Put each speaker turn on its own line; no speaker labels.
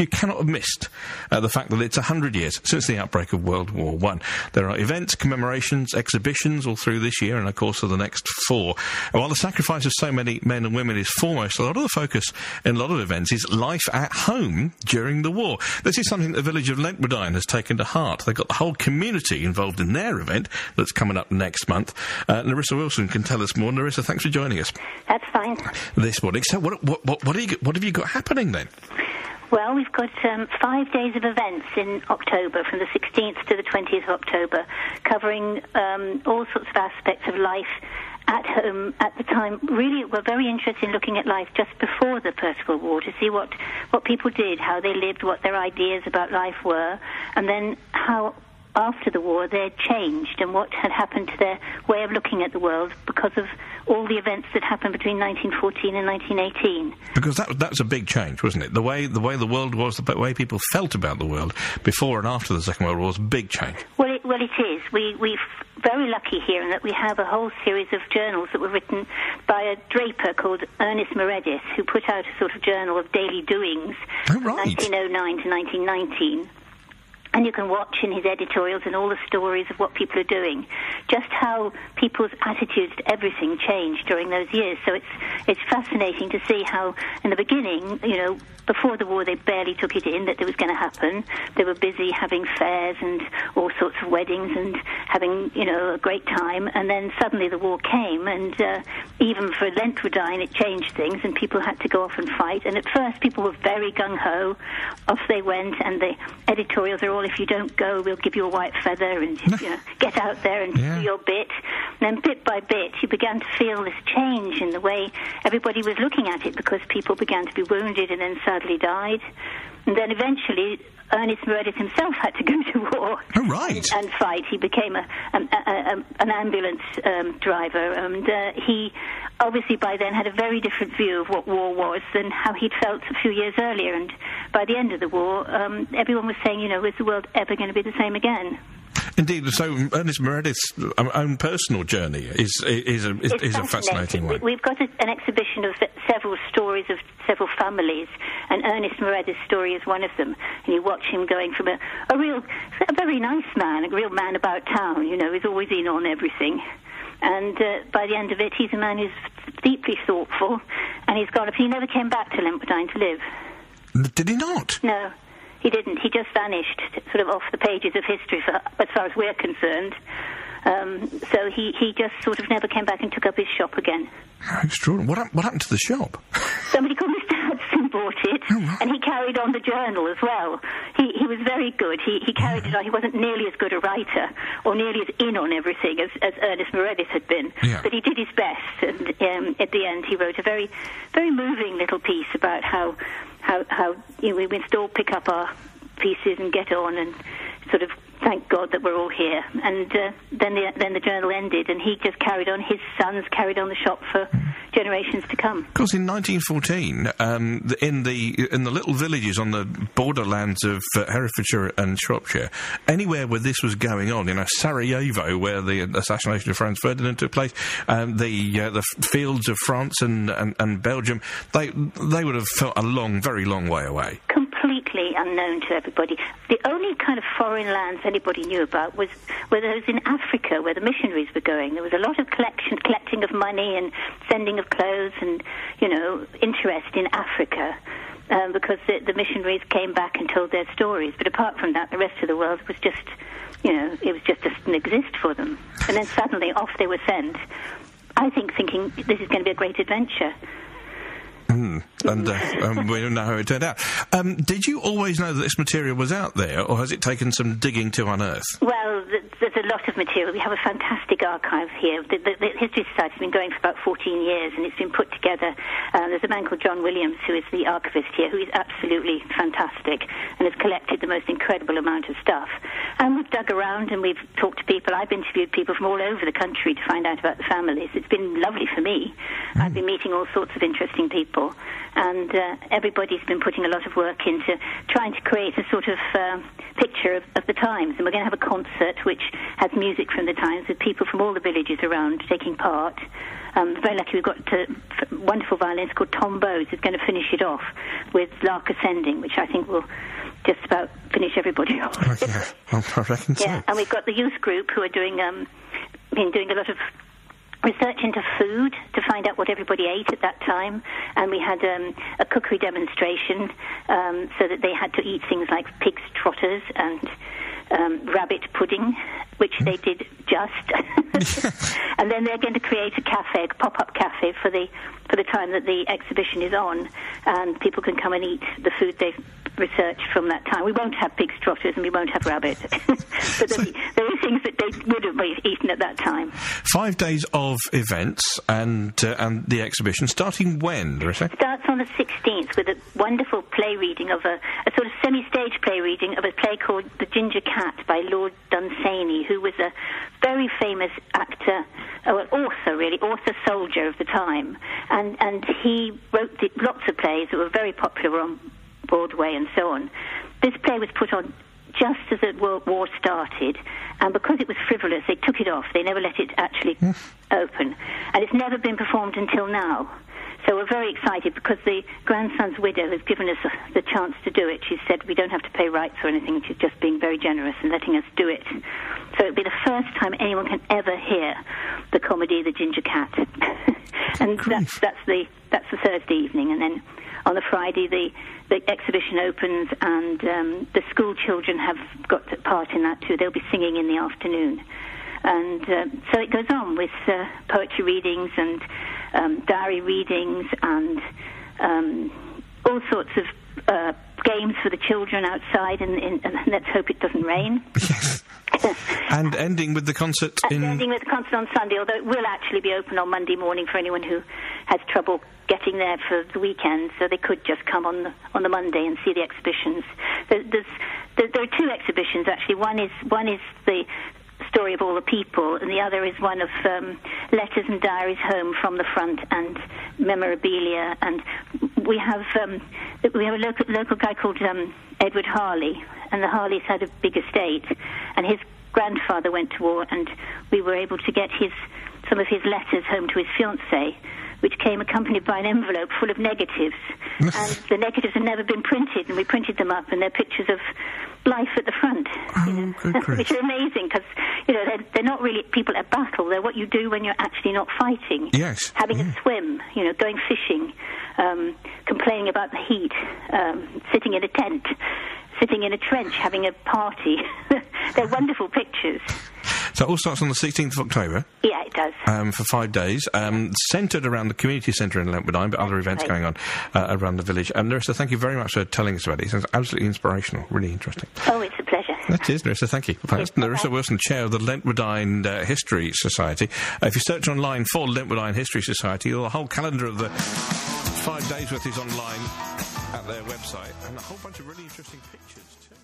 you cannot have missed the fact that it's 100 years since the outbreak of World War I. There are events, commemorations, exhibitions all through this year and, of course, for the next 4. And while the sacrifice of so many men and women is foremost, a lot of the focus in a lot of events is life at home during the war. This is something the village of Leintwardine has taken to heart. They've got the whole community involved in their event that's coming up next month. Nerissa Wilson can tell us more. Nerissa, thanks for joining us.
That's fine.
This morning. So what have you got happening then?
Well, we've got 5 days of events in October, from the 16th to the 20th of October, covering all sorts of aspects of life at home at the time. Really, we're very interested in looking at life just before the First World War to see what people did, how they lived, what their ideas about life were, and then how after the war they had changed and what had happened to their way of looking at the world because of all the events that happened between 1914 and 1918.
Because that's a big change, wasn't it? The way the world was, the way people felt about the world before and after the Second World War was a big change.
Well, it is. We're very lucky here in that we have a whole series of journals that were written by a draper called Ernest Meredith, who put out a sort of journal of daily doings from 1909 to 1919. And you can watch in his editorials and all the stories of what people are doing, just how people's attitudes to everything changed during those years. So it's fascinating to see how, in the beginning, before the war, they barely took it in that it was going to happen. They were busy having fairs and all sorts of weddings and having, a great time. And then suddenly the war came, and even for Leintwardine, it changed things, and people had to go off and fight. And at first, people were very gung-ho. Off they went, and the editorials are all, if you don't go, we'll give you a white feather, and get out there and do your bit. And then bit by bit, you began to feel this change in the way everybody was looking at it, because people began to be wounded and then sadly died. And then eventually, Ernest Meredith himself had to go to war and fight. He became an ambulance driver, and he obviously by then had a very different view of what war was than how he'd felt a few years earlier. And by the end of the war, everyone was saying, is the world ever going to be the same again?
Indeed, so Ernest Meredith's own personal journey is a fascinating one.
We've got an exhibition of several stories of several families, and Ernest Meredith's story is one of them. And you watch him going from a very nice man, a real man about town, he's always in on everything. And by the end of it, he's a man who's deeply thoughtful, and he's gone up. He never came back to Leintwardine to live.
Did he not?
No. He didn't. He just vanished, sort of off the pages of history, as far as we're concerned. So he just sort of never came back and took up his shop again.
How extraordinary. What happened to the shop?
Somebody called Mr. Hudson bought it, and he carried on the journal as well. He was very good. He carried it on. He wasn't nearly as good a writer or nearly as in on everything as Ernest Meredith had been, but he did his best. And at the end, he wrote a very, very moving little piece about how we must all pick up our pieces and get on and sort of thank God that we're all here. And then the journal ended, and he just carried on. His sons carried on the shop for generations to come. Of
course, in 1914, in the little villages on the borderlands of Herefordshire and Shropshire, anywhere where this was going on, Sarajevo, where the assassination of Franz Ferdinand took place, the fields of France and Belgium, they would have felt a very long way away.
Completely unknown to everybody. The only kind of foreign lands anybody knew about were those in Africa, where the missionaries were going. There was a lot of collecting of money and sending of clothes and, interest in Africa, because the missionaries came back and told their stories. But apart from that, the rest of the world was just, it didn't exist for them. And then suddenly off they were sent, I think, thinking this is going to be a great adventure.
And we know how it turned out. Did you always know that this material was out there, or has it taken some digging to unearth?
Well, there's a lot of material. We have a fantastic archive here. The History Society has been going for about 14 years, and it's been put together. There's a man called John Williams, who is the archivist here, who is absolutely fantastic and has collected the most incredible amount of stuff. And we've dug around and we've talked to people. I've interviewed people from all over the country to find out about the families. It's been lovely for me. I've been meeting all sorts of interesting people. and everybody's been putting a lot of work into trying to create a sort of picture of the times. And we're going to have a concert which has music from the times with people from all the villages around taking part. Very lucky we've got a wonderful violinist called Tom Bowes who's going to finish it off with Lark Ascending, which I think will just about finish everybody off.
Oh, yeah, I reckon so.
Yeah, and we've got the youth group who are doing been doing a lot of research into food to find out what everybody ate at that time, and we had a cookery demonstration so that they had to eat things like pig's trotters and rabbit pudding, which they did just. And then they're going to create a cafe, a pop-up cafe for the time that the exhibition is on, and people can come and eat the food they've researched from that time. We won't have pig's trotters and we won't have rabbit, but there are things that they would have eaten at that time.
5 days of events and the exhibition, starting when, Nerissa?
Starts on the 16th with a wonderful play reading of a sort of semi-stage play reading of a play called The Ginger Cat by Lord Dunsany, who was a very famous actor, author-soldier of the time, and he wrote lots of plays that were very popular on Broadway and so on. This play was put on just as the World War started, and because it was frivolous, they took it off. They never let it actually open, and it's never been performed until now. So we're very excited because the grandson's widow has given us the chance to do it. She said we don't have to pay rights or anything. She's just being very generous and letting us do it. So it'll be the first time anyone can ever hear the comedy The Ginger Cat. And that's the Thursday evening, and then on the Friday the exhibition opens, and the school children have got part in that too. They'll be singing in the afternoon. And so it goes on with poetry readings and diary readings and all sorts of games for the children outside, and let's hope it doesn't rain.
Yes. And ending with the concert
ending with the concert on Sunday, although it will actually be open on Monday morning for anyone who has trouble getting there for the weekend, so they could just come on the Monday and see the exhibitions. There are two exhibitions actually. One is the story of all the people, and the other is one of letters and diaries home from the front and memorabilia. And we have a local guy called Edward Harley, and the Harleys had a big estate, and his grandfather went to war, and we were able to get some of his letters home to his fiancée, which came accompanied by an envelope full of negatives. And the negatives have never been printed, and we printed them up, and they're pictures of life at the front, which are amazing, because they're not really people at battle. They're what you do when you're actually not fighting.
Yes.
Having a swim, going fishing, complaining about the heat, sitting in a tent, sitting in a trench, having a party. They're wonderful pictures.
So it all starts on the 16th of October.
Yeah, it does.
For 5 days, centred around the community centre in Leintwardine, but other events going on around the village. Nerissa, thank you very much for telling us about it. It sounds absolutely inspirational, really interesting.
Oh, it's a pleasure.
That is, Nerissa, thank you. That's Nerissa Wilson, Chair of the Leintwardine History Society. If you search online for Leintwardine History Society, the whole calendar of the 5 days worth is online at their website, and a whole bunch of really interesting pictures too.